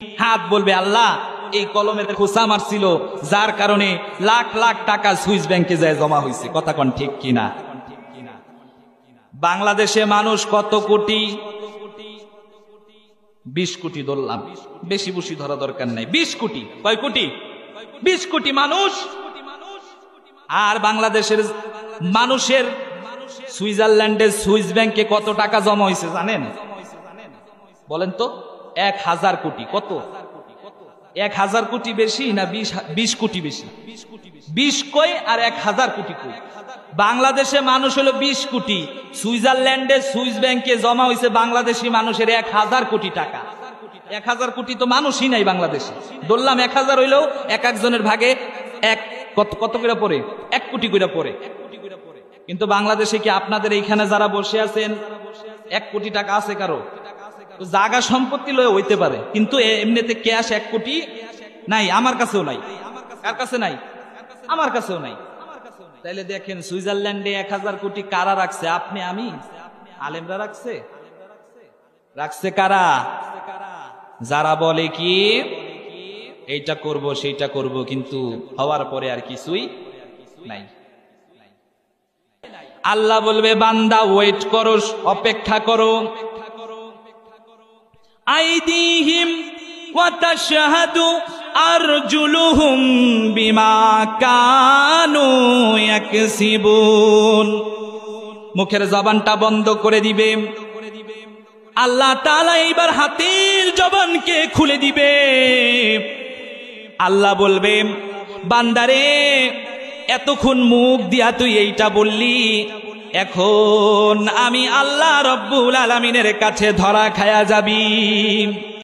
হাত বলবে আল্লাহ এই কলমের খোসা মারছিল যার কারণে লাখ লাখ টাকা সুইস ব্যাংকে যায় জমা হয়েছে। কথা কোন ঠিক কিনা? বাংলাদেশে মানুষ কত কোটি? 20 কোটি ধরলাম, বেশি বুশি ধরা দরকার নাই। 20 কোটি। কয় কোটি? 20 কোটি মানুষ। আর বাংলাদেশের মানুষের সুইজারল্যান্ডের সুইস ব্যাংকে কত টাকা জমা হয়েছে জানেন? বলেন তো। 1000 কোটি। কত? 1000 কোটি বেশি না 20 কোটি বেশি? 20 কই আর 1000 কোটি কই? বাংলাদেশে মানুষ হলো 20 কোটি, সুইজারল্যান্ডে সুইস ব্যাংকে জমা হয়েছে বাংলাদেশি মানুষের 1000 কোটি টাকা। 1000 কোটি তো মানুষই নাই বাংলাদেশে। ধরলাম 1000 হইলেও এক একজনের ভাগে কত করে পড়ে? 1 কোটি করে পড়ে। কিন্তু বাংলাদেশে কি আপনাদের এইখানে যারা বসে আছেন 1 কোটি টাকা আছে কারো? জায়গা সম্পত্তি লয়ে হইতে পারে, কিন্তু এমনিতে ক্যাশ 1 কোটি নাই। আমার কাছেও নাই। কার কাছে নাই? আমার কাছেও নাই। তাইলে দেখেন সুইজারল্যান্ডে 1000 কোটি কারা রাখছে? আপনি, আমি, আলেমরা রাখছে? রাখছে কারা? যারা বলে কি এইটা করব সেইটা করব, কিন্তু হওয়ার পরে আর কিছুই নাই। আল্লাহ বলবে বান্দা ওয়েট করো, অপেক্ষা করো। আইদিহিম ওয়া তাশহাদু আরজুলুহুম বিমা কানু ইয়াকসিবুন। মুখের জবানটা বন্ধ করে দিবে আল্লাহ তাআলা। এইবার হাতের জবানকে খুলে দিবে। আল্লাহ বলবে বান্দারে এতক্ষণ মুখ দিয়া তুই এইটা বললি, এখন আমি আল্লাহ রব্বুল আলামিনের কাছে ধরা খায়া যাবি।